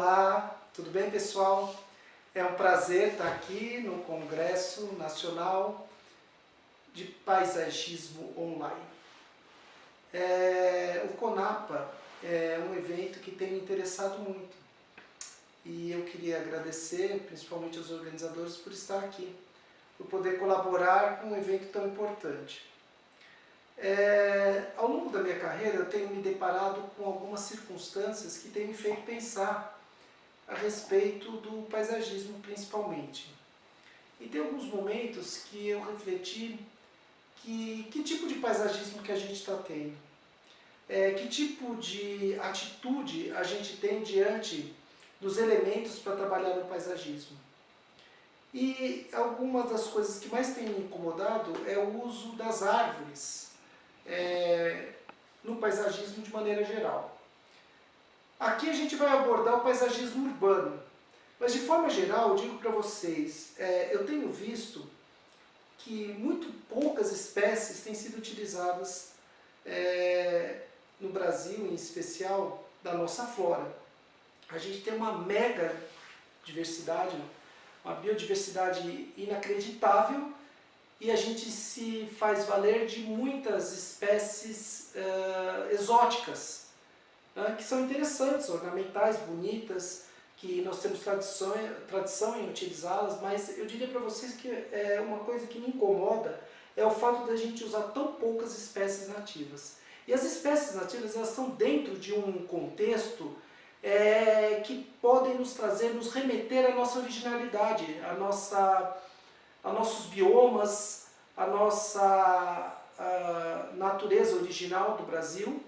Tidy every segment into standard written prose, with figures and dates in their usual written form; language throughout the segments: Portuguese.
Olá, tudo bem, pessoal? É um prazer estar aqui no Congresso Nacional de Paisagismo Online. O CONAPA é um evento que tem me interessado muito e eu queria agradecer principalmente aos organizadores por estar aqui, por poder colaborar com um evento tão importante. Ao longo da minha carreira eu tenho me deparado com algumas circunstâncias que têm me feito pensar a respeito do paisagismo principalmente. E tem alguns momentos que eu refleti que tipo de paisagismo que a gente está tendo, que tipo de atitude a gente tem diante dos elementos para trabalhar no paisagismo. E algumas das coisas que mais tem me incomodado é o uso das árvores no paisagismo de maneira geral. Aqui a gente vai abordar o paisagismo urbano, mas de forma geral eu digo para vocês, eu tenho visto que muito poucas espécies têm sido utilizadas no Brasil, em especial, da nossa flora. A gente tem uma mega diversidade, uma biodiversidade inacreditável, e a gente se faz valer de muitas espécies exóticas, que são interessantes, ornamentais, bonitas, que nós temos tradição em utilizá-las, mas eu diria para vocês que uma coisa que me incomoda é o fato da gente usar tão poucas espécies nativas. E as espécies nativas, elas estão dentro de um contexto que podem nos trazer, nos remeter à nossa originalidade, a nossos biomas, a nossa natureza original do Brasil,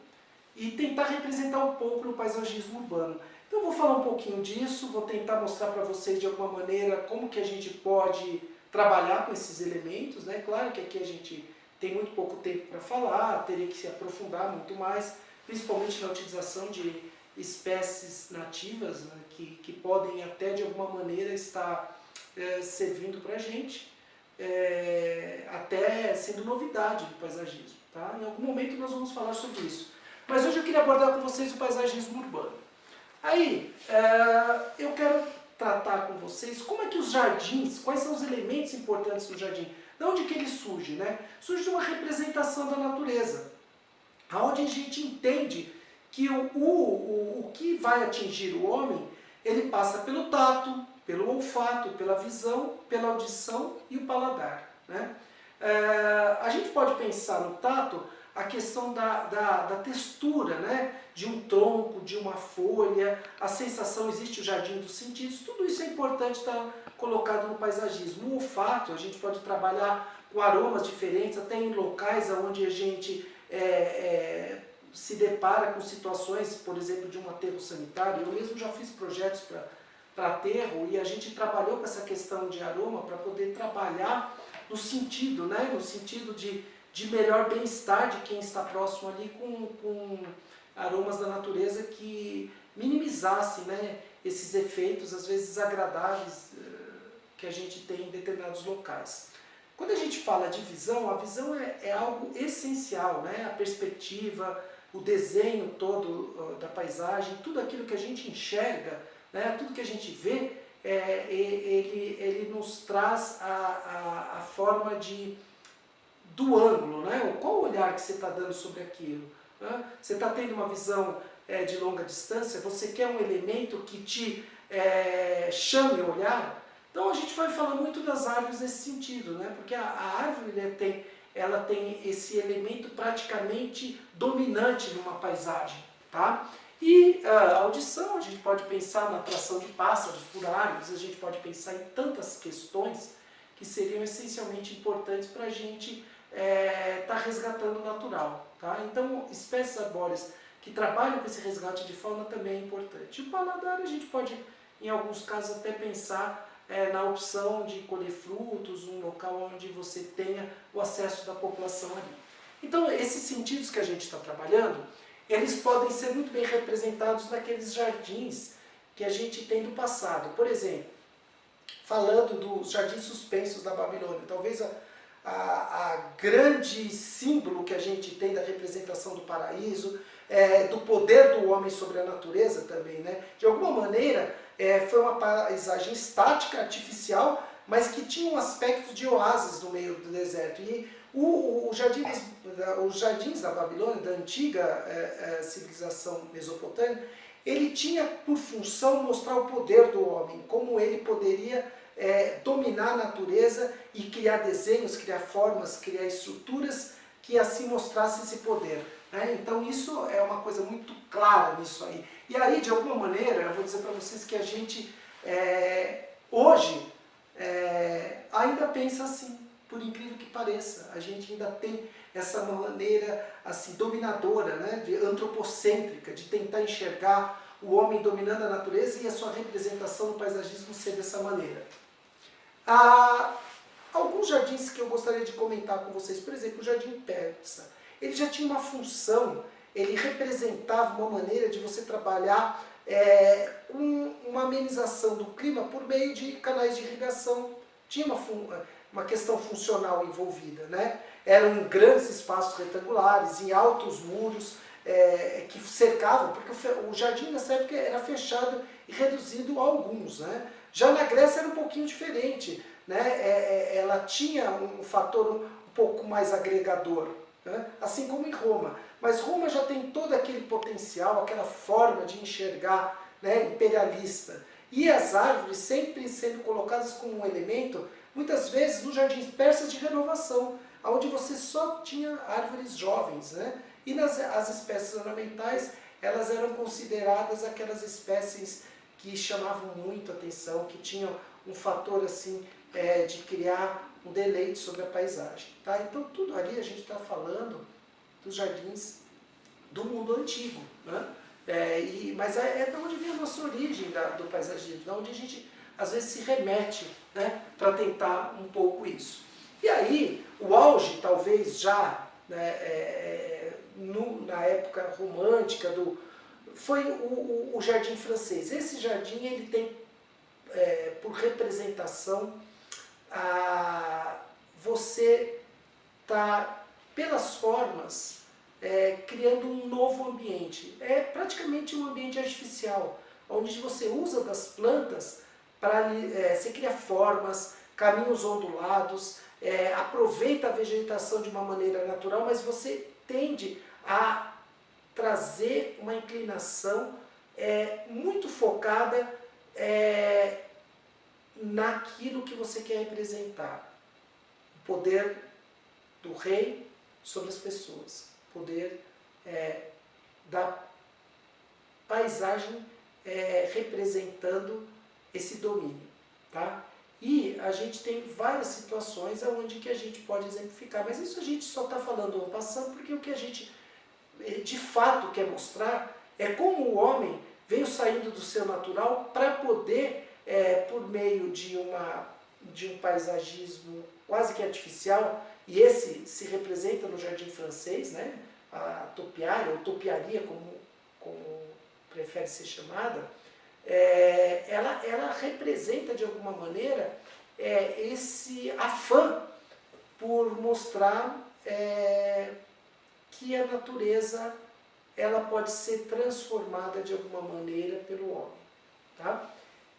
e tentar representar um pouco no paisagismo urbano. Então eu vou falar um pouquinho disso, vou tentar mostrar para vocês de alguma maneira como que a gente pode trabalhar com esses elementos, né? Claro que aqui a gente tem muito pouco tempo para falar, teria que se aprofundar muito mais, principalmente na utilização de espécies nativas, né? que podem até de alguma maneira estar servindo para a gente, até sendo novidade do paisagismo. Tá? Em algum momento nós vamos falar sobre isso. Mas hoje eu queria abordar com vocês o paisagismo urbano. Aí, eu quero tratar com vocês como é que os jardins, quais são os elementos importantes do jardim, de onde que ele surge, né? Surge de uma representação da natureza, onde a gente entende que o que vai atingir o homem, ele passa pelo tato, pelo olfato, pela visão, pela audição e o paladar, né? A gente pode pensar no tato a questão da textura, né? De um tronco, de uma folha, a sensação, existe o jardim dos sentidos, tudo isso é importante estar colocado no paisagismo. O olfato, a gente pode trabalhar com aromas diferentes, até em locais onde a gente se depara com situações, por exemplo, de um aterro sanitário. Eu mesmo já fiz projetos para aterro e a gente trabalhou com essa questão de aroma para poder trabalhar no sentido, né? No sentido de melhor bem-estar de quem está próximo ali com aromas da natureza que minimizassem, né, esses efeitos, às vezes desagradáveis, que a gente tem em determinados locais. Quando a gente fala de visão, a visão é algo essencial, né? A perspectiva, o desenho todo da paisagem, tudo aquilo que a gente enxerga, né, tudo que a gente vê, ele nos traz a forma do ângulo, né? Qual o olhar que você está dando sobre aquilo? Né? Você está tendo uma visão de longa distância, você quer um elemento que te chame o olhar? Então a gente vai falar muito das árvores nesse sentido, né? Porque a árvore ela tem esse elemento praticamente dominante numa paisagem. Tá? E a audição, a gente pode pensar na atração de pássaros por árvores, a gente pode pensar em tantas questões que seriam essencialmente importantes para a gente estar resgatando o natural. Tá? Então, espécies arbóreas que trabalham com esse resgate de fauna também é importante. E o paladar, a gente pode, em alguns casos, até pensar na opção de colher frutos, um local onde você tenha o acesso da população ali. Então, esses sentidos que a gente está trabalhando, eles podem ser muito bem representados naqueles jardins que a gente tem do passado. Por exemplo, falando dos jardins suspensos da Babilônia, talvez a grande símbolo que a gente tem da representação do paraíso, do poder do homem sobre a natureza também, né? De alguma maneira, foi uma paisagem estática, artificial, mas que tinha um aspecto de oásis no meio do deserto. E os jardins da Babilônia, da antiga civilização mesopotâmica, ele tinha por função mostrar o poder do homem, como ele poderia dominar a natureza e criar desenhos, criar formas, criar estruturas que assim mostrassem esse poder. Né? Então isso é uma coisa muito clara nisso aí. E aí, de alguma maneira, eu vou dizer para vocês que a gente hoje ainda pensa assim, por incrível que pareça. A gente ainda tem essa maneira assim, dominadora, né? Antropocêntrica, de tentar enxergar o homem dominando a natureza e a sua representação no paisagismo ser dessa maneira. Alguns jardins que eu gostaria de comentar com vocês, por exemplo, o jardim persa, ele já tinha uma função, ele representava uma maneira de você trabalhar com uma amenização do clima por meio de canais de irrigação. Tinha uma questão funcional envolvida, né? Eram grandes espaços retangulares, em altos muros, que cercavam, porque o jardim nessa época era fechado e reduzido a alguns, né? Já na Grécia era um pouquinho diferente, né? Ela tinha um fator um pouco mais agregador, né? Assim como em Roma. Mas Roma já tem todo aquele potencial, aquela forma de enxergar, né, imperialista. E as árvores sempre sendo colocadas como um elemento, muitas vezes nos jardins persas de renovação, onde você só tinha árvores jovens, né? E as espécies ornamentais, elas eram consideradas aquelas espécies que chamavam muito a atenção, que tinham um fator assim, de criar um deleite sobre a paisagem. Tá? Então tudo ali a gente está falando dos jardins do mundo antigo. Né? Mas é de onde vem a nossa origem do paisagismo, de onde a gente às vezes se remete, né, para tentar um pouco isso. E aí, o auge talvez já, né, na época romântica, foi o jardim francês. Esse jardim ele tem por representação você tá, pelas formas, criando um novo ambiente. É praticamente um ambiente artificial, onde você usa das plantas para você cria formas, caminhos ondulados, aproveita a vegetação de uma maneira natural, mas você tende a trazer uma inclinação muito focada naquilo que você quer representar. O poder do rei sobre as pessoas. O poder da paisagem representando esse domínio. Tá? E a gente tem várias situações onde que a gente pode exemplificar, mas isso a gente só está falando no passado porque o que a gente de fato quer mostrar é como o homem veio saindo do seu natural para poder, por meio de um paisagismo quase que artificial, e esse se representa no jardim francês, né? A topiária, ou topiaria, como prefere ser chamada, ela representa de alguma maneira esse afã por mostrar que a natureza ela pode ser transformada de alguma maneira pelo homem. Tá?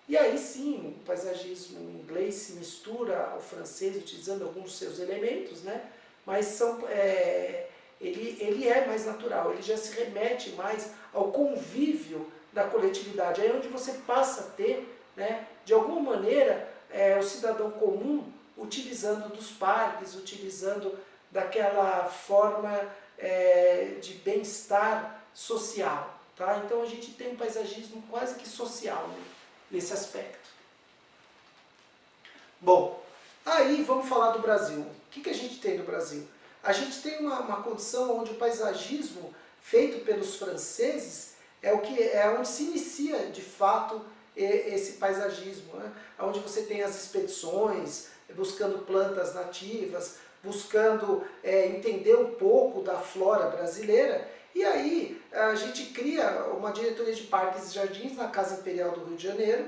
E aí sim, o paisagismo inglês se mistura ao francês, utilizando alguns dos seus elementos, né? Mas ele é mais natural, ele já se remete mais ao convívio da coletividade. Aí é onde você passa a ter, né, de alguma maneira, o cidadão comum utilizando dos parques, utilizando daquela forma de bem-estar social. Tá? Então a gente tem um paisagismo quase que social, né, nesse aspecto. Bom, aí vamos falar do Brasil. O que a gente tem no Brasil? A gente tem uma condição onde o paisagismo feito pelos franceses é onde se inicia de fato esse paisagismo, né? Onde você tem as expedições, buscando plantas nativas, buscando entender um pouco da flora brasileira, e aí a gente cria uma diretoria de parques e jardins na Casa Imperial do Rio de Janeiro.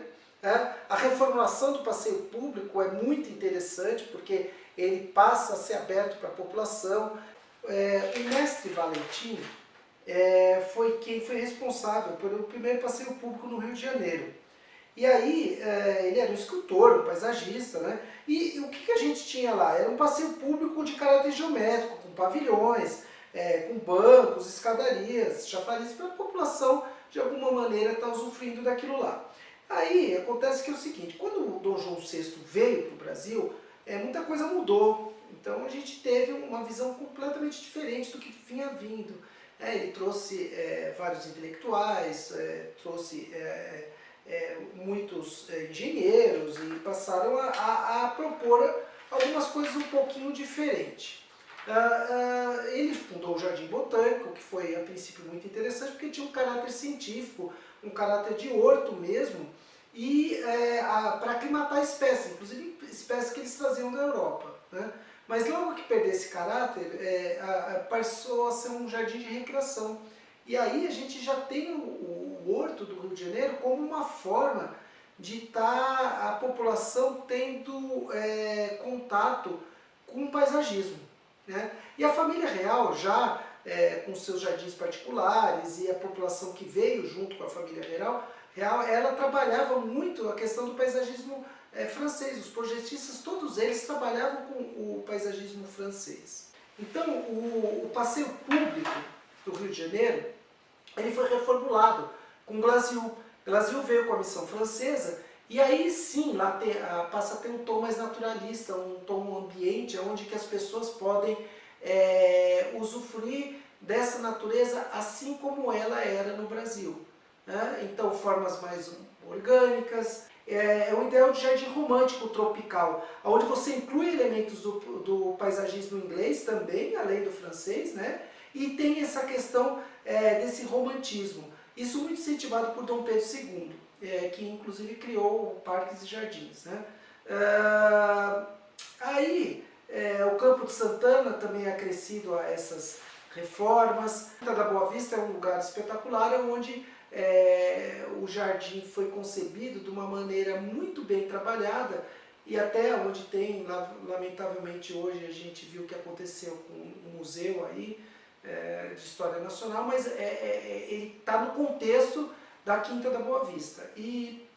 A reformulação do passeio público é muito interessante, porque ele passa a ser aberto para a população. O mestre Valentim foi quem foi responsável pelo primeiro passeio público no Rio de Janeiro. E aí, ele era um escultor, um paisagista, né? E o que a gente tinha lá? Era um passeio público de caráter geométrico, com pavilhões, com bancos, escadarias, chafariz, para a população, de alguma maneira, estar usufruindo daquilo lá. Aí, acontece que é o seguinte, quando o Dom João VI veio para o Brasil, muita coisa mudou. Então, a gente teve uma visão completamente diferente do que vinha vindo. Ele trouxe vários intelectuais, trouxe muitos engenheiros e passaram a propor algumas coisas um pouquinho diferentes. Ele fundou o Jardim Botânico, que foi a princípio muito interessante, porque tinha um caráter científico, um caráter de horto mesmo, e para aclimatar espécies, inclusive espécies que eles traziam da Europa, né? Mas logo que perdeu esse caráter, passou a ser um jardim de recreação. E aí a gente já tem o Horto do Rio de Janeiro como uma forma de estar a população tendo contato com o paisagismo, né? E a família real já com seus jardins particulares e a população que veio junto com a família real, ela trabalhava muito a questão do paisagismo francês. Os projetistas, todos eles trabalhavam com o paisagismo francês. Então, o passeio público do Rio de Janeiro, ele foi reformulado com Glasiou. Glasiou veio com a missão francesa e aí sim, lá passa a ter um tom mais naturalista, um tom ambiente, onde que as pessoas podem usufruir dessa natureza assim como ela era no Brasil, né? Então, formas mais orgânicas. É um ideal de jardim romântico tropical, onde você inclui elementos do paisagismo inglês também, além do francês, né? E tem essa questão desse romantismo. Isso muito incentivado por Dom Pedro II, que inclusive criou parques e jardins, né? O Campo de Santana também é acrescido a essas reformas. A Quinta da Boa Vista é um lugar espetacular, onde o jardim foi concebido de uma maneira muito bem trabalhada e até onde tem, lamentavelmente hoje a gente viu o que aconteceu com o museu aí, de História Nacional, mas ele está no contexto da Quinta da Boa Vista. E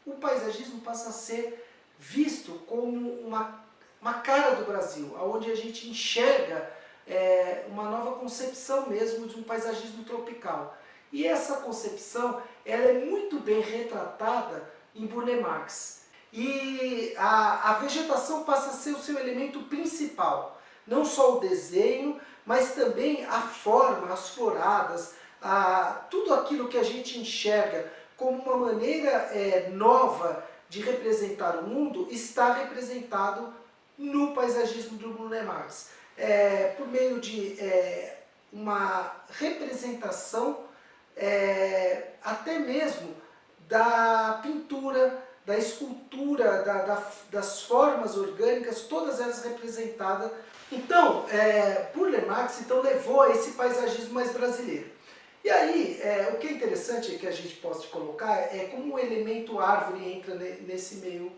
o paisagismo passa a ser visto como uma cara do Brasil, onde a gente enxerga uma nova concepção mesmo de um paisagismo tropical. E essa concepção ela é muito bem retratada em Burle Marx. E a vegetação passa a ser o seu elemento principal. Não só o desenho, mas também a forma, as floradas, tudo aquilo que a gente enxerga como uma maneira nova de representar o mundo está representado no paisagismo do Burle Marx. Por meio de uma representação até mesmo da pintura, da escultura, das formas orgânicas, todas elas representadas. Então, Burle Marx levou a esse paisagismo mais brasileiro. E aí, o que é interessante que a gente possa colocar é como o elemento árvore entra nesse meio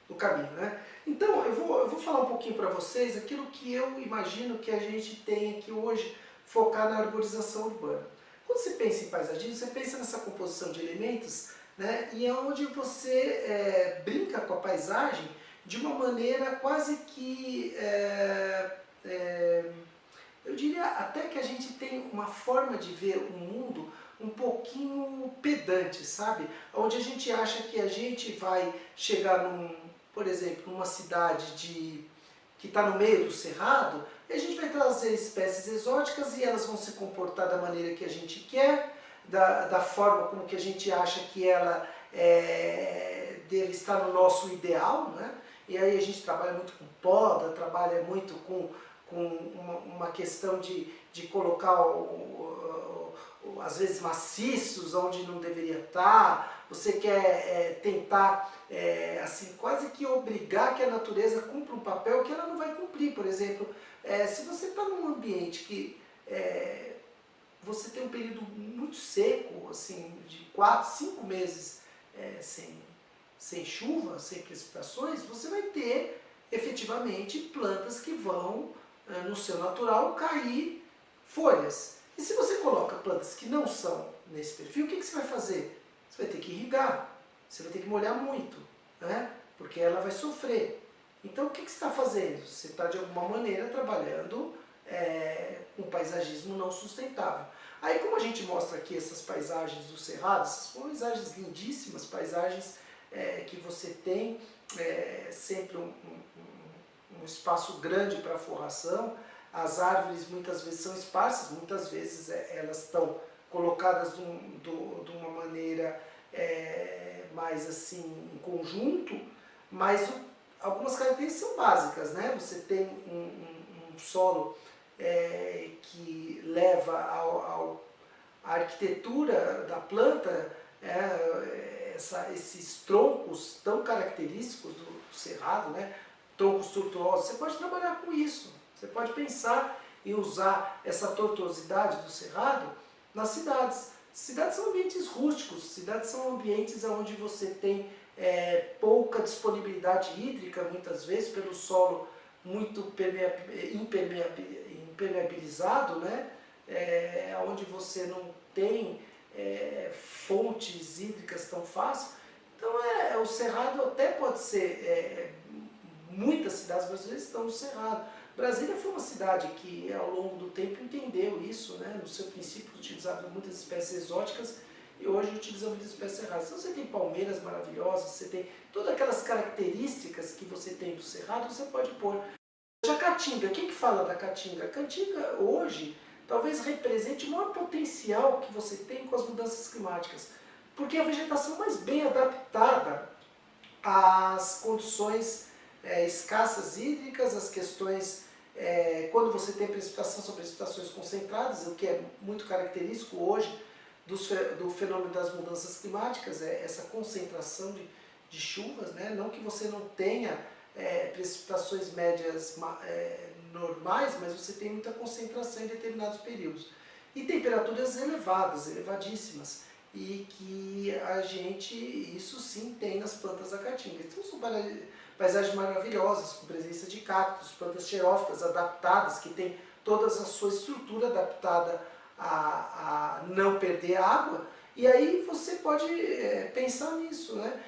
do caminho, né? Então, eu vou falar um pouquinho para vocês aquilo que eu imagino que a gente tem aqui hoje, focar na arborização urbana. Quando você pensa em paisagismo, você pensa nessa composição de elementos, né? E é onde você brinca com a paisagem de uma maneira quase que, eu diria até que a gente tem uma forma de ver o mundo um pouquinho pedante, sabe? Onde a gente acha que a gente vai chegar por exemplo, numa cidade que está no meio do cerrado, e a gente vai trazer espécies exóticas e elas vão se comportar da maneira que a gente quer, da forma como que a gente acha que ela deve estar no nosso ideal, né? E aí a gente trabalha muito com poda, trabalha muito com uma questão de colocar, às vezes, maciços onde não deveria estar. Você quer tentar, assim, quase que obrigar que a natureza cumpra um papel que ela não vai cumprir. Por exemplo, se você está num ambiente que você tem um período muito seco, assim, de 4, 5 meses sem chuva, sem precipitações, você vai ter efetivamente plantas que vão, no seu natural, cair folhas. E se você coloca plantas que não são nesse perfil, o que você vai fazer? Você vai ter que irrigar, você vai ter que molhar muito, né? Porque ela vai sofrer. Então o que você está fazendo? Você está de alguma maneira trabalhando com paisagismo não sustentável. Aí como a gente mostra aqui essas paisagens do Cerrado, essas paisagens lindíssimas, paisagens que você tem sempre um espaço grande para forração, as árvores muitas vezes são esparsas, muitas vezes elas estão colocadas de uma maneira mais assim, em conjunto, mas algumas características são básicas, né? Você tem um solo que leva à arquitetura da planta, esses troncos tão característicos do cerrado, né? Troncos tortuosos. Você pode trabalhar com isso, você pode pensar em usar essa tortuosidade do cerrado nas cidades. Cidades são ambientes rústicos, cidades são ambientes onde você tem pouca disponibilidade hídrica, muitas vezes, pelo solo muito impermeabilizado, né? Onde você não tem fontes hídricas tão fácil. Então o cerrado até pode ser, muitas cidades brasileiras estão no cerrado. Brasília foi uma cidade que ao longo do tempo entendeu isso, né? No seu princípio utilizava muitas espécies exóticas e hoje utiliza muitas espécies raras. Então você tem palmeiras maravilhosas, você tem todas aquelas características que você tem do cerrado, você pode pôr. A caatinga, quem que fala da caatinga? A caatinga hoje talvez represente o maior potencial que você tem com as mudanças climáticas, porque é a vegetação mais bem adaptada às condições escassas hídricas, as questões, quando você tem precipitação, são precipitações concentradas, o que é muito característico hoje do fenômeno das mudanças climáticas, essa concentração de chuvas, né? Não que você não tenha precipitações médias normais, mas você tem muita concentração em determinados períodos. E temperaturas elevadas, elevadíssimas, e que isso sim tem nas plantas da caatinga. Então são paisagens maravilhosas, com presença de cactos, plantas xerófitas adaptadas, que têm toda a sua estrutura adaptada a não perder água, e aí você pode pensar nisso, né?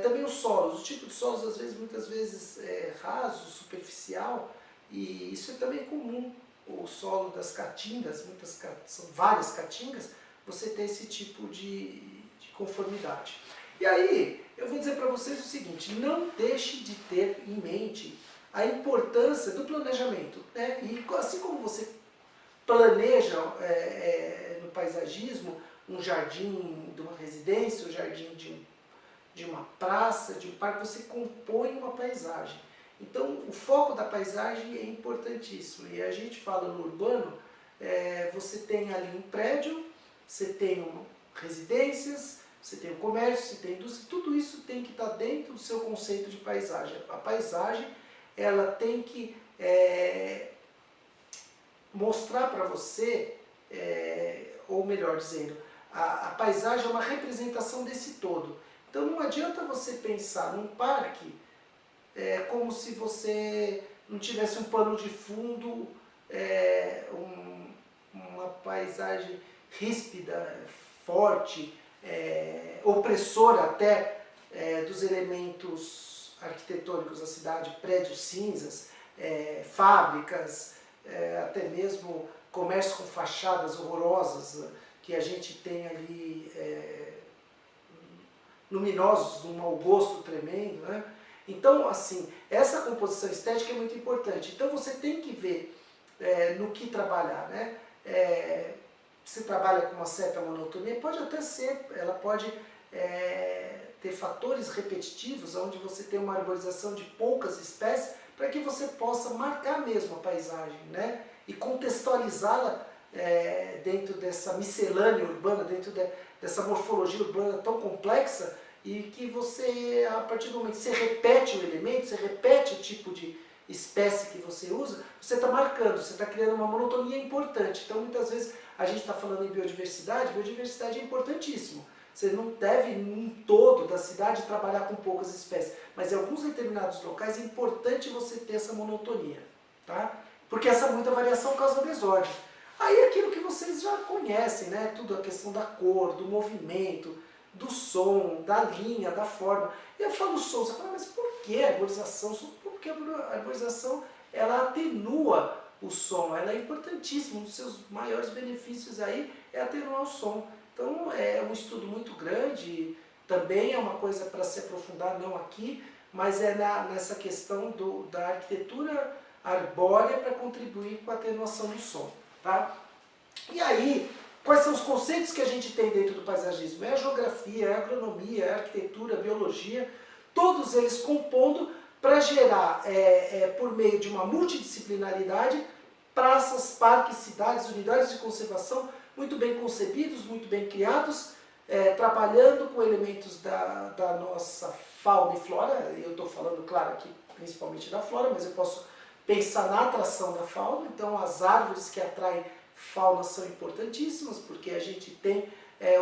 Também os solos, o tipo de solos às vezes, muitas vezes raso, superficial, e isso é também comum. O solo das caatingas, são várias caatingas, você tem esse tipo de conformidade. E aí, eu vou dizer para vocês o seguinte, não deixe de ter em mente a importância do planejamento, né? E assim como você planeja no paisagismo um jardim de uma residência, um jardim de uma praça, de um parque, você compõe uma paisagem. Então, o foco da paisagem é importantíssimo. E a gente fala no urbano, você tem ali um prédio, você tem residências, você tem o comércio, você tem indústria, tudo isso tem que estar dentro do seu conceito de paisagem. A paisagem, ela tem que mostrar para você, ou melhor dizendo, a paisagem é uma representação desse todo. Então não adianta você pensar num parque como se você não tivesse um pano de fundo, uma paisagem ríspida, forte, opressora até dos elementos arquitetônicos da cidade, prédios cinzas, fábricas, até mesmo comércio com fachadas horrorosas que a gente tem ali, luminosos, de um mau gosto tremendo, né? Então, assim, essa composição estética é muito importante. Então você tem que ver no que trabalhar, né? Se trabalha com uma certa monotonia, pode até ser, ela pode ter fatores repetitivos, onde você tem uma arborização de poucas espécies, para que você possa marcar mesmo a paisagem, né? E contextualizá-la dentro dessa miscelânea urbana, dentro dessa morfologia urbana tão complexa, e que você, a partir do momento que você repete o elemento, você repete o tipo de espécie que você usa, você está marcando, você está criando uma monotonia importante. Então, muitas vezes, a gente está falando em biodiversidade é importantíssimo. Você não deve, em todo da cidade, trabalhar com poucas espécies. Mas em alguns determinados locais é importante você ter essa monotonia, tá? Porque essa muita variação causa desordem. Aí aquilo que vocês já conhecem, né? Tudo a questão da cor, do movimento, do som, da linha, da forma. Eu falo som, você fala, mas por que a arborização? Porque a arborização, ela atenua o som, ela é importantíssima, um dos seus maiores benefícios aí é atenuar o som. Então é um estudo muito grande, também é uma coisa para se aprofundar, não aqui, mas é nessa questão da arquitetura arbórea para contribuir com a atenuação do som. Tá? E aí, quais são os conceitos que a gente tem dentro do paisagismo? É a geografia, é a agronomia, é a arquitetura, a biologia, todos eles compondo para gerar, por meio de uma multidisciplinaridade, praças, parques, cidades, unidades de conservação muito bem concebidos, muito bem criados, trabalhando com elementos da nossa fauna e flora. Eu estou falando, claro, aqui principalmente da flora, mas eu posso pensar na atração da fauna. Então as árvores que atraem fauna são importantíssimas, porque a gente tem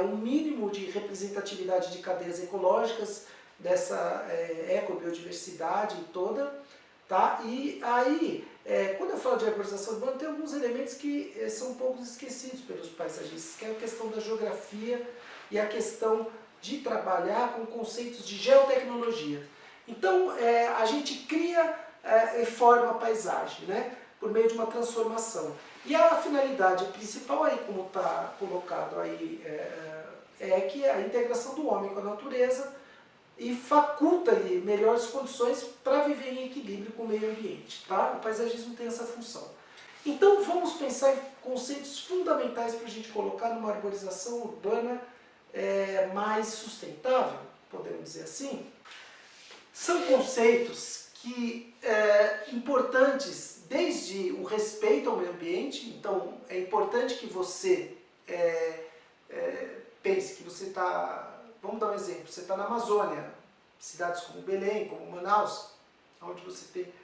um mínimo de representatividade de cadeias ecológicas, dessa ecobiodiversidade toda. Tá? E aí, quando eu falo de arborização urbana, tem alguns elementos que são um pouco esquecidos pelos paisagistas, que é a questão da geografia e a questão de trabalhar com conceitos de geotecnologia. Então, a gente cria e forma a paisagem, né? Por meio de uma transformação. E a finalidade principal, aí, como está colocado aí, é que a integração do homem com a natureza e faculta-lhe melhores condições para viver em equilíbrio com o meio ambiente. Tá? O paisagismo tem essa função. Então vamos pensar em conceitos fundamentais para a gente colocar numa arborização urbana mais sustentável, podemos dizer assim. São conceitos que importantes desde o respeito ao meio ambiente. Então é importante que você pense que você está... Vamos dar um exemplo, você está na Amazônia, cidades como Belém, como Manaus, onde você tem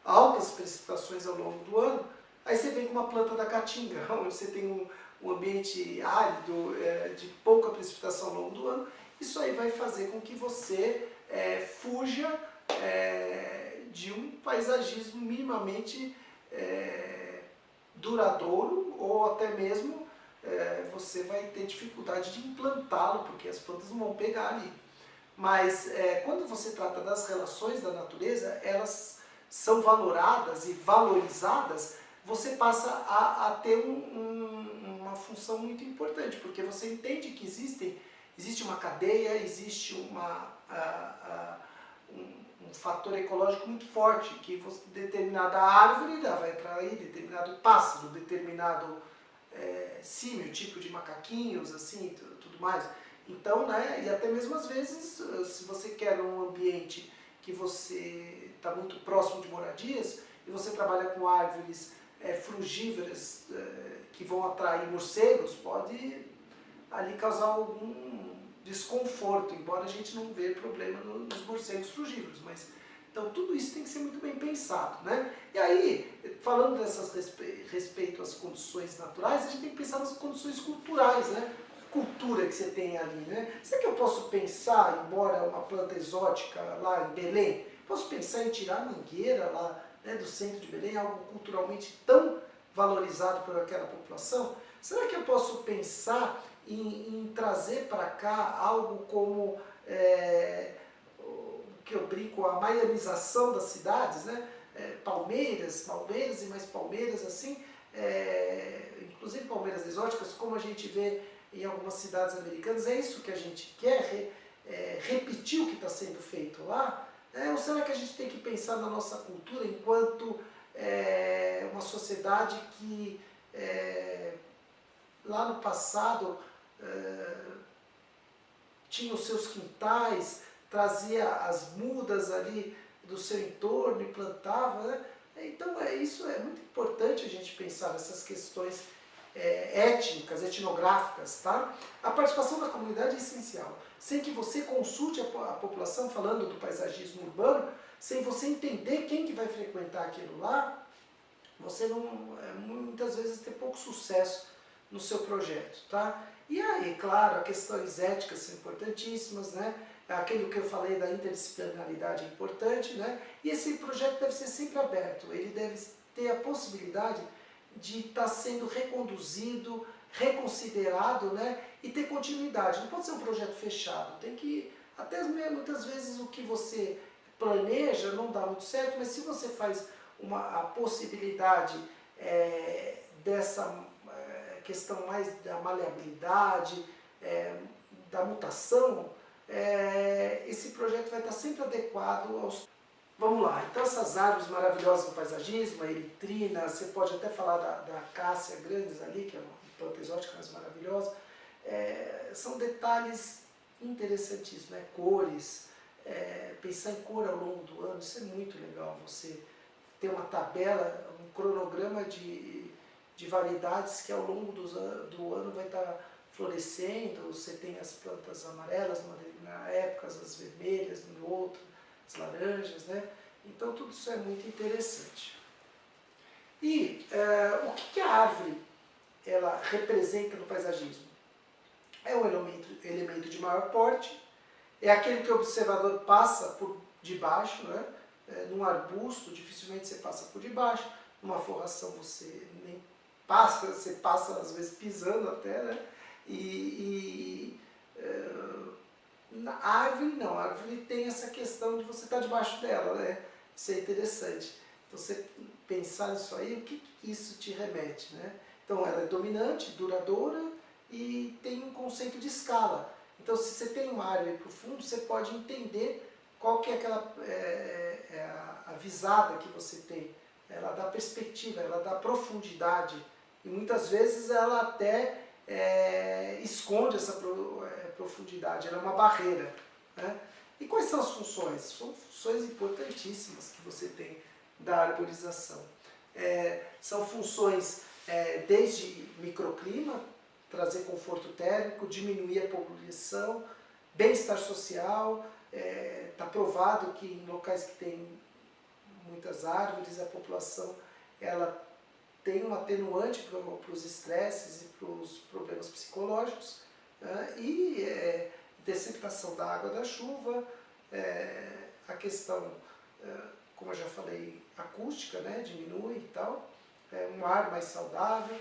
altas precipitações ao longo do ano, aí você vem com uma planta da caatinga, onde você tem um ambiente árido, de pouca precipitação ao longo do ano. Isso aí vai fazer com que você fuja de um paisagismo minimamente duradouro, ou até mesmo você vai ter dificuldade de implantá-lo, porque as plantas não vão pegar ali. Mas quando você trata das relações da natureza, elas são valoradas e valorizadas, você passa a ter uma função muito importante, porque você entende que existe uma cadeia, existe um fator ecológico muito forte, que determinada árvore vai atrair determinado pássaro, determinado símio, tipo de macaquinhos, assim, tudo mais. Então, né, e até mesmo às vezes, se você quer um ambiente que você está muito próximo de moradias, e você trabalha com árvores frugívoras que vão atrair morcegos, pode ali causar algum desconforto, embora a gente não veja problema nos morcegos frugívoros, mas então tudo isso tem que ser muito bem pensado, né? E aí, falando dessas respeito às condições naturais, a gente tem que pensar nas condições culturais, né? Cultura que você tem ali, né? Será que eu posso pensar, embora uma planta exótica lá em Belém, posso pensar em tirar a mangueira lá, né, do centro de Belém, algo culturalmente tão valorizado por aquela população? Será que eu posso pensar em trazer para cá algo como que eu brinco, a maianização das cidades, né? Palmeiras e mais palmeiras, assim, inclusive palmeiras exóticas, como a gente vê em algumas cidades americanas. É isso que a gente quer, repetir o que está sendo feito lá? Ou será que a gente tem que pensar na nossa cultura enquanto uma sociedade que lá no passado tinha os seus quintais, trazia as mudas ali do seu entorno e plantava, né? Então isso é muito importante a gente pensar nessas questões étnicas, etnográficas, tá? A participação da comunidade é essencial. Sem que você consulte a população, falando do paisagismo urbano, sem você entender quem que vai frequentar aquilo lá, você não, muitas vezes tem pouco sucesso no seu projeto, tá? E aí, claro, as questões éticas são importantíssimas, né? Aquilo que eu falei da interdisciplinaridade é importante, né? E esse projeto deve ser sempre aberto, ele deve ter a possibilidade de estar sendo reconduzido, reconsiderado, né? E ter continuidade. Não pode ser um projeto fechado, tem que, até muitas vezes o que você planeja não dá muito certo, mas se você faz a possibilidade dessa questão mais da maleabilidade, da mutação, esse projeto vai estar sempre adequado aos... Vamos lá, então essas árvores maravilhosas do paisagismo, a eritrina, você pode até falar da cássia grandes ali, que é uma planta exótica, mas maravilhosa, são detalhes interessantíssimos, né? Cores, pensar em cor ao longo do ano, isso é muito legal, você ter uma tabela, um cronograma de variedades que ao longo do ano vai estar florescendo, você tem as plantas amarelas numa determinada época, as vermelhas em outra, as laranjas, né? Então tudo isso é muito interessante. E o que a árvore ela representa no paisagismo? É um elemento de maior porte, é aquele que o observador passa por debaixo, né? Num arbusto dificilmente você passa por debaixo, numa forração você nem passa, você passa às vezes pisando até, né? Na árvore não, a árvore tem essa questão de você estar debaixo dela, né? Isso é interessante. Você pensar nisso aí, o que isso te remete, né? Então ela é dominante, duradoura e tem um conceito de escala. Então se você tem uma árvore para o fundo, você pode entender qual que é aquela a visada que você tem. Ela dá perspectiva, ela dá profundidade. E muitas vezes ela até esconde essa profundidade, ela é uma barreira, né? E quais são as funções? São funções importantíssimas que você tem da arborização. São funções desde microclima, trazer conforto térmico, diminuir a poluição, bem-estar social. Está provado que em locais que tem muitas árvores, a população ela tem um atenuante para os estresses e para os problemas psicológicos, né? E deceptação da água da chuva, a questão, como eu já falei, acústica, né? Diminui e tal, um ar mais saudável.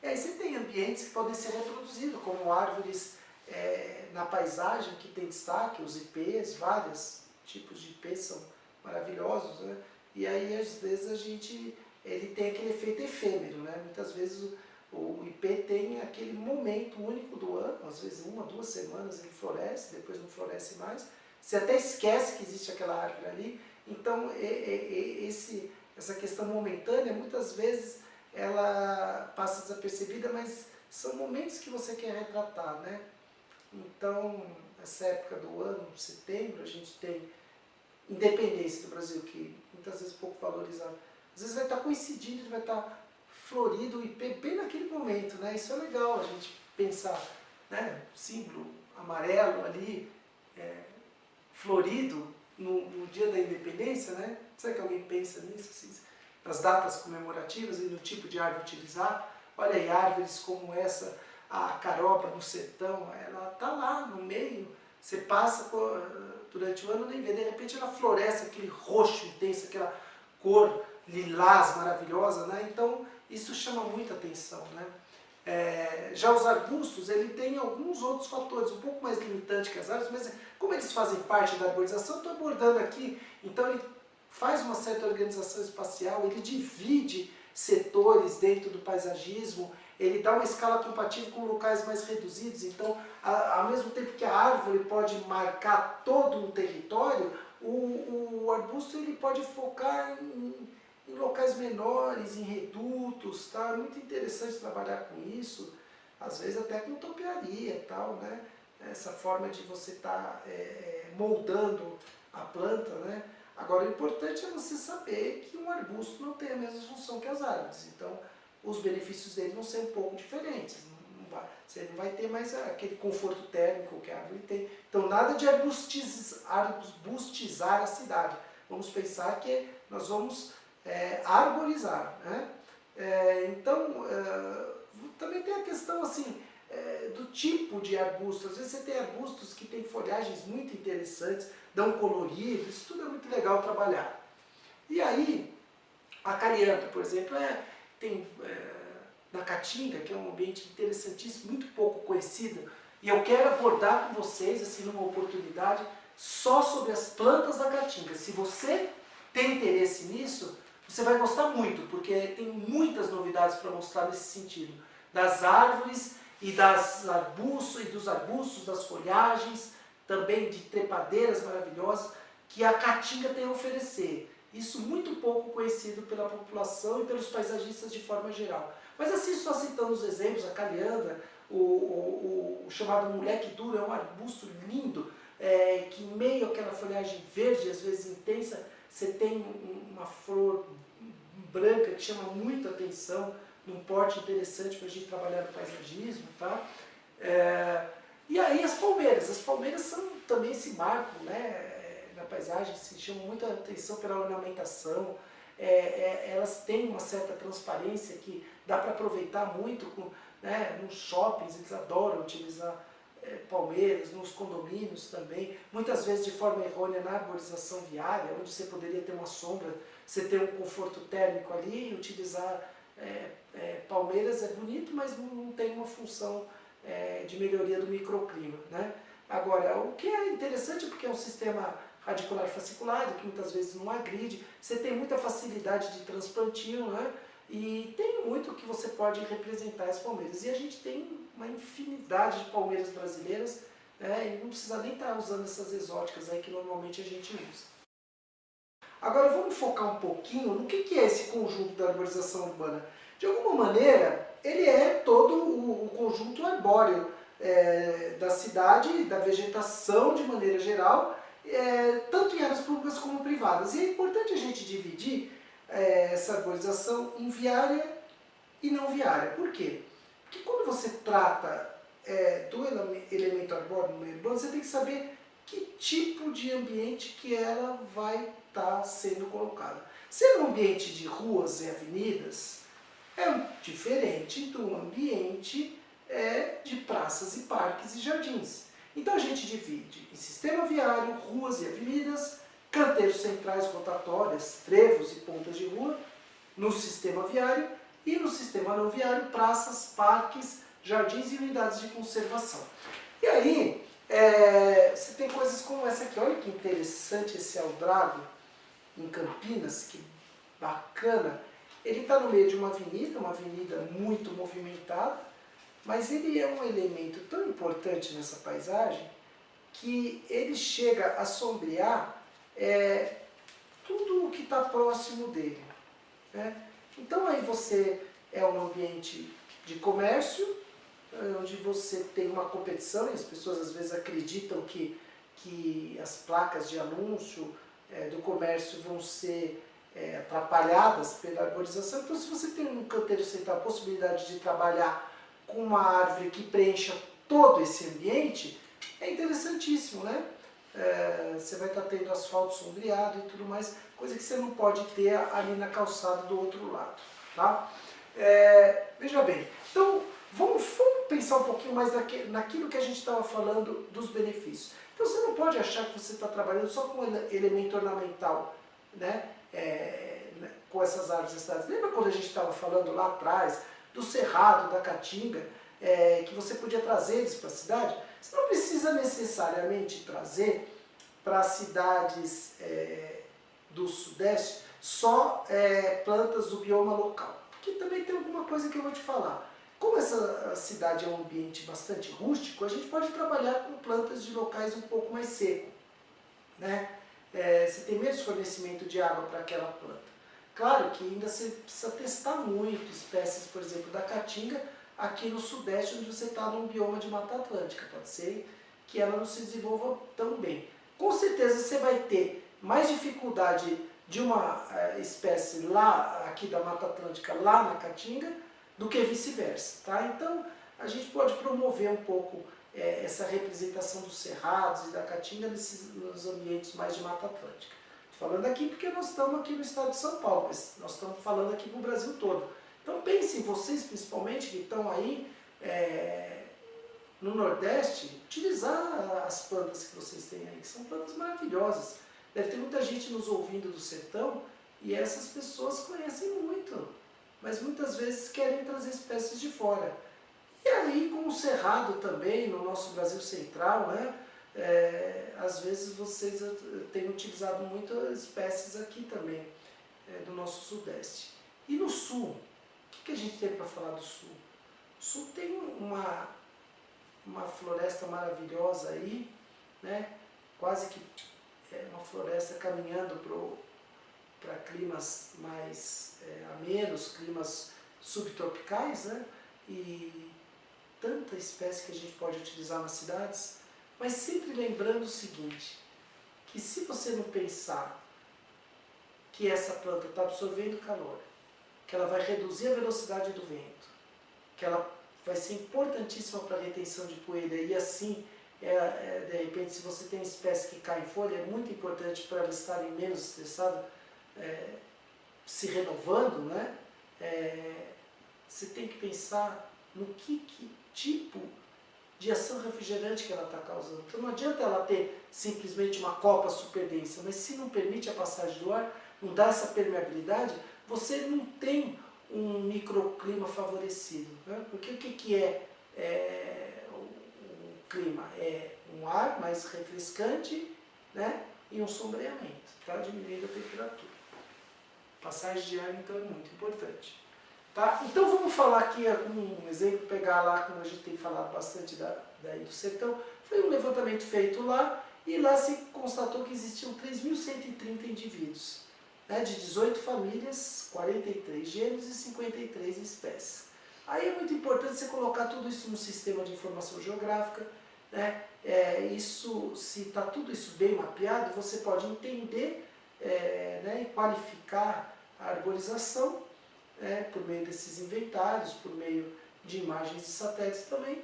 E aí você tem ambientes que podem ser reproduzidos, como árvores na paisagem que tem destaque, os ipês, vários tipos de ipês são maravilhosos, né? E aí às vezes ele tem aquele efeito efêmero, né? Muitas vezes o ipê tem aquele momento único do ano, às vezes 1, 2 semanas ele floresce, depois não floresce mais. Você até esquece que existe aquela árvore ali. Então essa questão momentânea, muitas vezes ela passa desapercebida, mas são momentos que você quer retratar, né? Então, essa época do ano, setembro, a gente tem independência do Brasil, que muitas vezes é pouco valorizado. Às vezes vai estar coincidindo, vai estar florido o ipê bem naquele momento, né? Isso é legal a gente pensar, né? Símbolo amarelo ali, florido no dia da independência, né? Será que alguém pensa nisso, assim, nas datas comemorativas e no tipo de árvore utilizar? Olha aí, árvores como essa, a caroba no sertão, ela está lá no meio, você passa durante o ano nem vê, de repente ela floresce, aquele roxo intenso, aquela cor lilás maravilhosa, né? Então isso chama muita atenção, né? Já os arbustos, ele tem alguns outros fatores, um pouco mais limitantes que as árvores, mas como eles fazem parte da arborização, estou abordando aqui, então ele faz uma certa organização espacial, ele divide setores dentro do paisagismo, ele dá uma escala compatível com locais mais reduzidos, então ao mesmo tempo que a árvore pode marcar todo um território, o arbusto ele pode focar em locais menores, em redutos, tá? É muito interessante trabalhar com isso, às vezes até com topiaria e tal, né? Essa forma de você estar moldando a planta, né? Agora o importante é você saber que um arbusto não tem a mesma função que as árvores, então os benefícios dele vão ser um pouco diferentes, você não vai ter mais aquele conforto térmico que a árvore tem. Então nada de arbustizar a cidade, vamos pensar que nós vamos arborizar, né? Então, também tem a questão assim, do tipo de arbusto. Às vezes você tem arbustos que têm folhagens muito interessantes, dão colorido, isso tudo é muito legal trabalhar. E aí, a carianta, por exemplo, tem na Caatinga, que é um ambiente interessantíssimo, muito pouco conhecido, e eu quero abordar com vocês, assim, numa oportunidade, só sobre as plantas da Caatinga. Se você tem interesse nisso, você vai gostar muito, porque tem muitas novidades para mostrar nesse sentido. Das árvores e dos arbustos, das folhagens, também de trepadeiras maravilhosas, que a Caatinga tem a oferecer. Isso muito pouco conhecido pela população e pelos paisagistas de forma geral. Mas assim, só citando os exemplos, a caliandra, o chamado moleque duro, é um arbusto lindo, que em meio àquela folhagem verde, às vezes intensa, você tem uma flor branca que chama muita atenção, num porte interessante para a gente trabalhar no paisagismo, tá? E aí as palmeiras são também esse marco, né, na paisagem, se chamam muita atenção pela ornamentação, elas têm uma certa transparência que dá para aproveitar muito, né, nos shoppings, eles adoram utilizar palmeiras, nos condomínios também, muitas vezes de forma errônea na arborização viária, onde você poderia ter uma sombra, você ter um conforto térmico ali e utilizar palmeiras é bonito, mas não tem uma função de melhoria do microclima, né? Agora, o que é interessante, porque é um sistema radicular fasciculado, que muitas vezes não agride, você tem muita facilidade de transplantio, né? E tem muito que você pode representar as palmeiras. E a gente tem uma infinidade de palmeiras brasileiras, e não precisa nem estar usando essas exóticas aí que normalmente a gente usa. Agora vamos focar um pouquinho no que é esse conjunto da arborização urbana. De alguma maneira, ele é todo o conjunto arbóreo da cidade, da vegetação de maneira geral, tanto em áreas públicas como privadas. E é importante a gente dividir essa arborização em viária e não viária. Por quê? Porque quando você trata do elemento arbóreo no meio urbano, você tem que saber que tipo de ambiente que ela vai estar sendo colocada. Se é um ambiente de ruas e avenidas, é diferente do ambiente de praças e parques e jardins. Então a gente divide em sistema viário, ruas e avenidas, canteiros centrais rotatórias, trevos e pontas de rua, no sistema viário, e no sistema não viário, praças, parques, jardins e unidades de conservação. E aí, você tem coisas como essa aqui. Olha que interessante esse aldrado em Campinas, que bacana. Ele está no meio de uma avenida muito movimentada, mas ele é um elemento tão importante nessa paisagem que ele chega a sombrear tudo o que está próximo dele, né? Então aí você é um ambiente de comércio, onde você tem uma competição, e as pessoas às vezes acreditam que as placas de anúncio do comércio vão ser atrapalhadas pela arborização. Então, se você tem um canteiro central a possibilidade de trabalhar com uma árvore que preencha todo esse ambiente, é interessantíssimo, né? Você vai estar tendo asfalto sombreado e tudo mais, coisa que você não pode ter ali na calçada do outro lado, tá? Veja bem, então vamos pensar um pouquinho mais naquilo que a gente estava falando dos benefícios. Então você não pode achar que você está trabalhando só com elemento ornamental, né? Com essas árvores estatais. Lembra quando a gente estava falando lá atrás do cerrado, da caatinga, que você podia trazer eles para a cidade? Você não precisa necessariamente trazer para as cidades do Sudeste só plantas do bioma local. Porque também tem alguma coisa que eu vou te falar. Como essa cidade é um ambiente bastante rústico, a gente pode trabalhar com plantas de locais um pouco mais secos, né? Você tem menos fornecimento de água para aquela planta. Claro que ainda você precisa testar muito espécies, por exemplo, da caatinga, aqui no Sudeste, onde você está num bioma de Mata Atlântica. Pode ser que ela não se desenvolva tão bem. Com certeza você vai ter mais dificuldade de uma espécie lá, aqui da Mata Atlântica, lá na caatinga, do que vice-versa, tá? Então, a gente pode promover um pouco essa representação dos cerrados e da caatinga nos ambientes mais de Mata Atlântica. Estou falando aqui porque nós estamos aqui no estado de São Paulo, mas nós estamos falando aqui para o Brasil todo. Então pensem, vocês principalmente que estão aí no Nordeste, utilizar as plantas que vocês têm aí, que são plantas maravilhosas. Deve ter muita gente nos ouvindo do sertão e essas pessoas conhecem muito, mas muitas vezes querem trazer espécies de fora. E aí com o cerrado também, no nosso Brasil Central, né? Às vezes vocês têm utilizado muitas espécies aqui também, do nosso Sudeste. E no Sul, o que a gente tem para falar do Sul? O Sul tem uma floresta maravilhosa aí, né? Quase que uma floresta caminhando para climas mais amenos, climas subtropicais, né? E tanta espécie que a gente pode utilizar nas cidades, mas sempre lembrando o seguinte, que se você não pensar que essa planta está absorvendo calor, que ela vai reduzir a velocidade do vento, que ela vai ser importantíssima para a retenção de poeira e assim, de repente, se você tem espécie que cai em folha, é muito importante para elas estarem menos estressadas, se renovando, né? Você tem que pensar no que tipo de ação refrigerante que ela está causando. Então não adianta ela ter simplesmente uma copa super densa, mas se não permite a passagem do ar, não dá essa permeabilidade, você não tem um microclima favorecido. Né? Porque o que o clima? É um ar mais refrescante, né? E um sombreamento, tá? Diminuindo a temperatura. Passagem de ar, então, é muito importante. Tá? Então vamos falar aqui um exemplo, pegar lá, como a gente tem falado bastante daí do sertão, foi um levantamento feito lá, e lá se constatou que existiam 3.130 indivíduos, né, de 18 famílias, 43 gêneros e 53 espécies. Aí é muito importante você colocar tudo isso no sistema de informação geográfica, né, se está tudo isso bem mapeado, você pode entender né, e qualificar a arborização, por meio desses inventários, por meio de imagens de satélites também,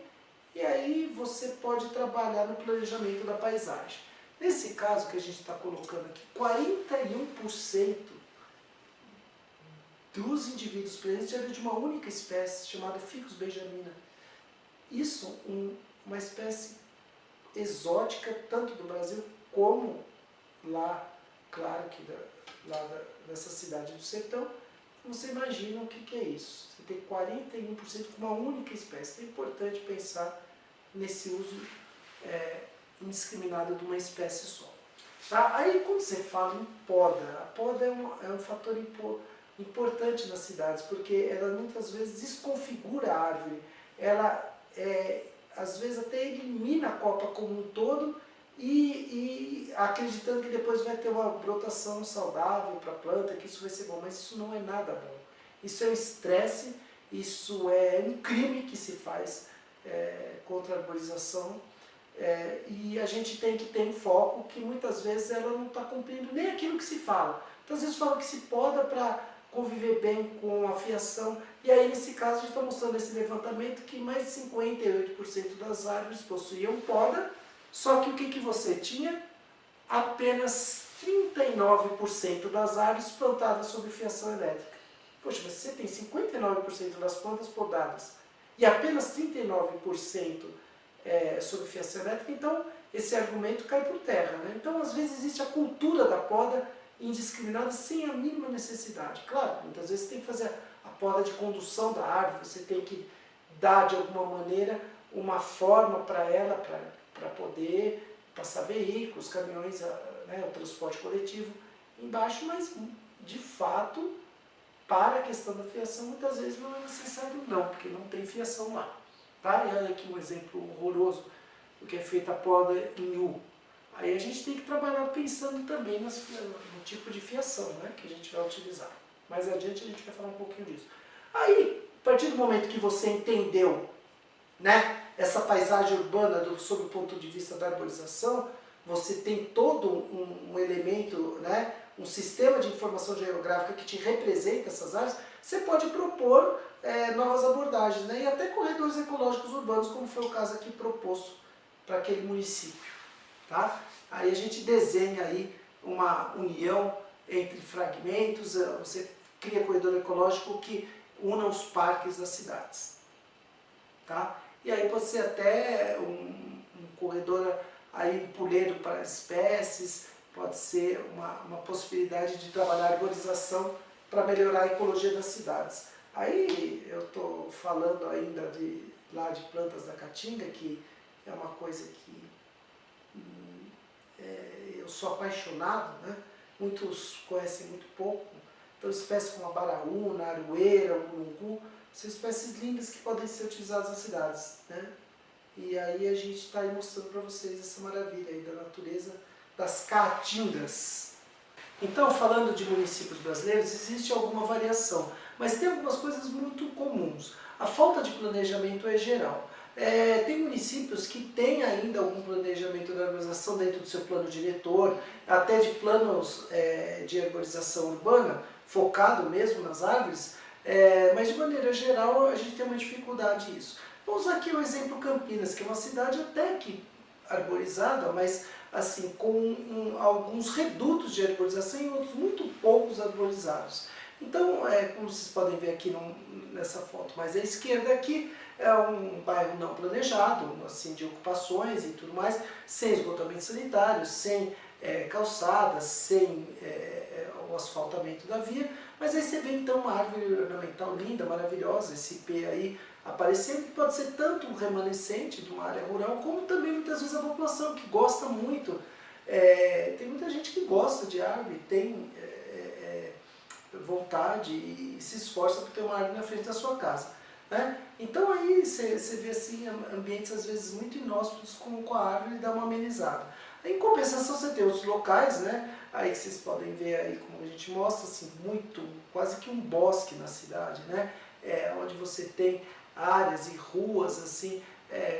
e aí você pode trabalhar no planejamento da paisagem. Nesse caso que a gente está colocando aqui, 41% dos indivíduos presentes eram de uma única espécie, chamada Ficus benjamina. Isso, uma espécie exótica, tanto do Brasil como lá, claro que dessa cidade do sertão. Você imagina o que é isso? Você tem 41% com uma única espécie. É importante pensar nesse uso indiscriminado de uma espécie só. Tá? Aí quando você fala em poda, a poda é um fator importante nas cidades, porque ela muitas vezes desconfigura a árvore. Ela às vezes até elimina a copa como um todo e acreditando que depois vai ter uma brotação saudável para a planta, que isso vai ser bom, mas isso não é nada bom. Isso é um estresse, isso é um crime que se faz contra a arborização, e a gente tem que ter um foco que muitas vezes ela não está cumprindo nem aquilo que se fala. Então às vezes fala que se poda para conviver bem com a fiação, e aí nesse caso a gente está mostrando esse levantamento que mais de 58% das árvores possuíam poda. Só que o que você tinha? Apenas 39% das árvores plantadas sob fiação elétrica. Poxa, mas você tem 59% das plantas podadas e apenas 39% sob fiação elétrica, então esse argumento cai por terra. Né? Então, às vezes, existe a cultura da poda indiscriminada sem a mínima necessidade. Claro, muitas vezes você tem que fazer a poda de condução da árvore, você tem que dar, de alguma maneira, uma forma para ela, para poder passar veículos, caminhões, né, o transporte coletivo embaixo, mas de fato, para a questão da fiação, muitas vezes não é necessário não, porque não tem fiação lá. Tá? E olha aqui um exemplo horroroso do que é feita a poda em U. Aí a gente tem que trabalhar pensando também no tipo de fiação, né, que a gente vai utilizar. Mais adiante a gente vai falar um pouquinho disso. Aí, a partir do momento que você entendeu, né, essa paisagem urbana sob o ponto de vista da arborização, você tem todo um elemento, né, um sistema de informação geográfica que te representa essas áreas, você pode propor novas abordagens, né, e até corredores ecológicos urbanos, como foi o caso aqui proposto para aquele município. Tá? Aí a gente desenha aí uma união entre fragmentos, você cria corredor ecológico que una os parques das cidades. Tá? E aí pode ser até um corredor aí puleiro para espécies, pode ser uma possibilidade de trabalhar a arborização para melhorar a ecologia das cidades. Aí eu estou falando ainda lá de plantas da caatinga, que é uma coisa que eu sou apaixonado, né? Muitos conhecem muito pouco. Então espécies como a baraúna, a aroeira, o mulungu, são espécies lindas que podem ser utilizadas nas cidades, né? E aí a gente está aí mostrando para vocês essa maravilha aí da natureza das caatingas. Então, falando de municípios brasileiros, existe alguma variação, mas tem algumas coisas muito comuns. A falta de planejamento é geral. Tem municípios que têm ainda algum planejamento da arborização dentro do seu plano diretor, até de planos de arborização urbana, focado mesmo nas árvores, mas de maneira geral a gente tem uma dificuldade nisso. Vamos usar aqui o exemplo Campinas, que é uma cidade até que arborizada, mas assim, com alguns redutos de arborização e outros muito poucos arborizados. Então, como vocês podem ver aqui nessa foto mais à esquerda aqui, é um bairro não planejado, assim, de ocupações e tudo mais, sem esgotamento sanitário, sem calçadas, sem o asfaltamento da via, mas aí você vê então uma árvore ornamental linda, maravilhosa, esse ipê aí aparecendo, que pode ser tanto um remanescente de uma área rural, como também muitas vezes a população que gosta muito. Tem muita gente que gosta de árvore, tem vontade e se esforça por ter uma árvore na frente da sua casa, né? Então aí você vê assim, ambientes às vezes muito inóspitos com a árvore e dá uma amenizada. Em compensação você tem outros locais, né? Aí vocês podem ver aí como a gente mostra, assim, quase que um bosque na cidade, né? Onde você tem áreas e ruas assim,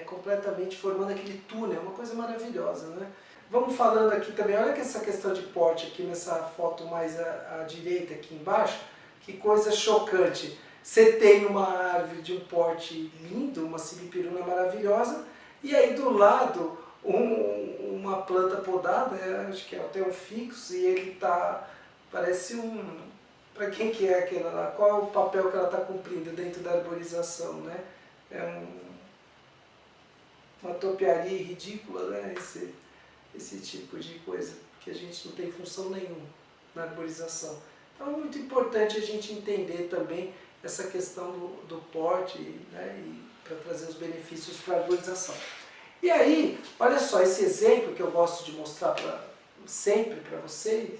completamente formando aquele túnel, uma coisa maravilhosa, né? Vamos falando aqui também, olha que essa questão de porte aqui nessa foto mais à direita aqui embaixo, que coisa chocante. Você tem uma árvore de um porte lindo, uma sibipiruna maravilhosa, e aí do lado uma planta podada, acho que é até um fixo, e ele parece para quem que é aquela lá? Qual é o papel que ela está cumprindo dentro da arborização, né? Uma topiaria ridícula, né? Esse tipo de coisa, que a gente não tem função nenhuma na arborização. Então é muito importante a gente entender também essa questão do porte, né? E para trazer os benefícios para a arborização. E aí, olha só, esse exemplo que eu gosto de mostrar sempre para vocês,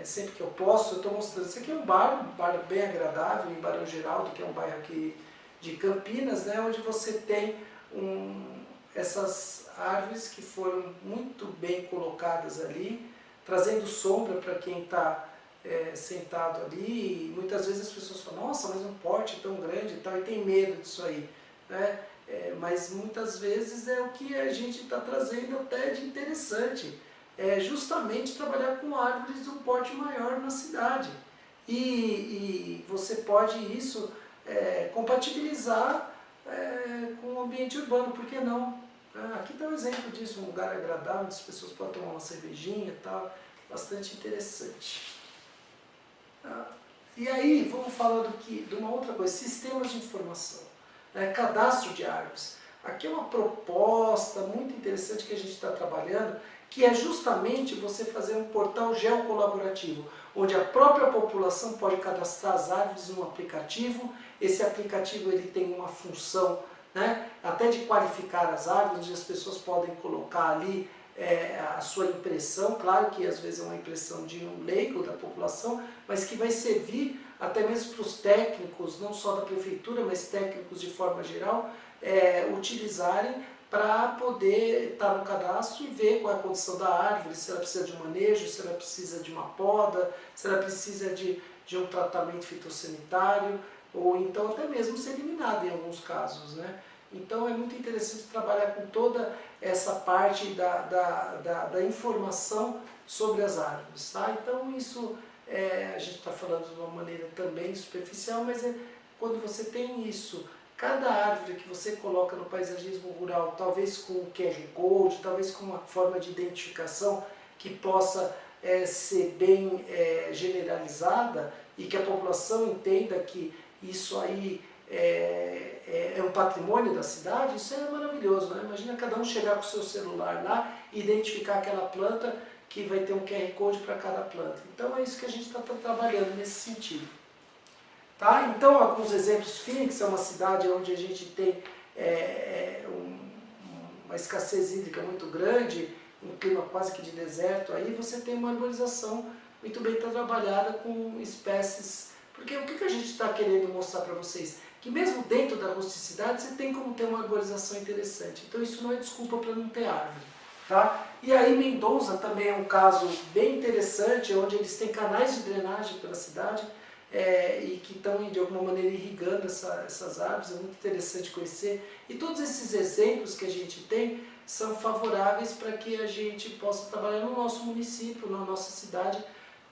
sempre que eu posso, eu estou mostrando. Isso aqui é um bairro bem agradável, em Barão Geraldo, que é um bairro aqui de Campinas, né, onde você tem essas árvores que foram muito bem colocadas ali, trazendo sombra para quem está sentado ali. E muitas vezes as pessoas falam, nossa, mas um porte tão grande e tal, e tem medo disso aí, né? Mas muitas vezes é o que a gente está trazendo até de interessante, justamente trabalhar com árvores de um porte maior na cidade. E você pode isso compatibilizar com o ambiente urbano, por que não? Aqui está um exemplo disso, um lugar agradável, onde as pessoas podem tomar uma cervejinha e tal, bastante interessante. E aí, vamos falar de uma outra coisa, sistemas de informação. Cadastro de árvores. Aqui é uma proposta muito interessante que a gente está trabalhando, que é justamente você fazer um portal geocolaborativo, onde a própria população pode cadastrar as árvores num aplicativo. Esse aplicativo ele tem uma função, né, até de qualificar as árvores, onde as pessoas podem colocar ali a sua impressão, claro que às vezes é uma impressão de um leigo da população, mas que vai servir até mesmo para os técnicos, não só da prefeitura, mas técnicos de forma geral, utilizarem para poder estar no cadastro e ver qual é a condição da árvore, se ela precisa de um manejo, se ela precisa de uma poda, se ela precisa de um tratamento fitossanitário, ou então até mesmo ser eliminada em alguns casos, né? Então é muito interessante trabalhar com toda essa parte da informação sobre as árvores, tá? Então isso a gente está falando de uma maneira também superficial, mas quando você tem isso, cada árvore que você coloca no paisagismo rural, talvez com o QR Code, talvez com uma forma de identificação que possa ser bem generalizada e que a população entenda que isso aí é um patrimônio da cidade, isso é maravilhoso, né? Imagina cada um chegar com o seu celular lá e identificar aquela planta que vai ter um QR Code para cada planta. Então é isso que a gente está trabalhando nesse sentido. Tá? Então, alguns exemplos: Phoenix é uma cidade onde a gente tem uma escassez hídrica muito grande, um clima quase que de deserto, aí você tem uma arborização muito bem trabalhada com espécies. Porque o que a gente está querendo mostrar para vocês? Que mesmo dentro da rusticidade você tem como ter uma arborização interessante. Então isso não é desculpa para não ter árvore. Tá? E aí Mendoza também é um caso bem interessante, onde eles têm canais de drenagem pela cidade, e que estão de alguma maneira irrigando essas árvores. É muito interessante conhecer. E todos esses exemplos que a gente tem são favoráveis para que a gente possa trabalhar no nosso município, na nossa cidade,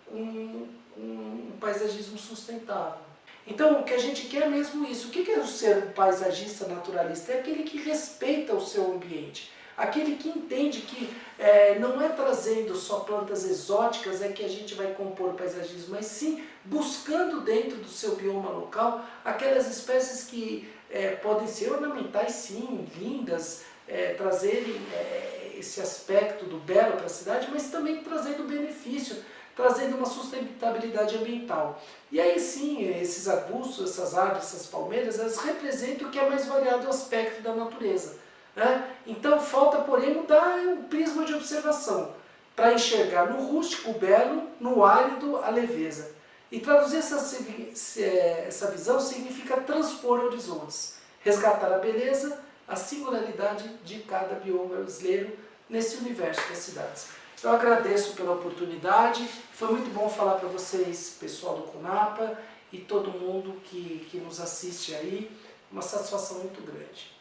com um paisagismo sustentável. Então, o que a gente quer é mesmo isso. O que é ser um paisagista naturalista? É aquele que respeita o seu ambiente, aquele que entende que não é trazendo só plantas exóticas que a gente vai compor o paisagismo, mas sim buscando dentro do seu bioma local aquelas espécies que podem ser ornamentais, sim, lindas, trazerem esse aspecto do belo para a cidade, mas também trazendo benefício, trazendo uma sustentabilidade ambiental. E aí sim, esses arbustos, essas árvores, essas palmeiras, elas representam o que é mais variado aspecto da natureza. Né? Então falta, porém, mudar o prisma de observação, para enxergar no rústico o belo, no árido a leveza. E traduzir essa visão significa transpor horizontes, resgatar a beleza, a singularidade de cada bioma brasileiro nesse universo das cidades. Eu agradeço pela oportunidade, foi muito bom falar para vocês, pessoal do CONAPA, e todo mundo que nos assiste aí, uma satisfação muito grande.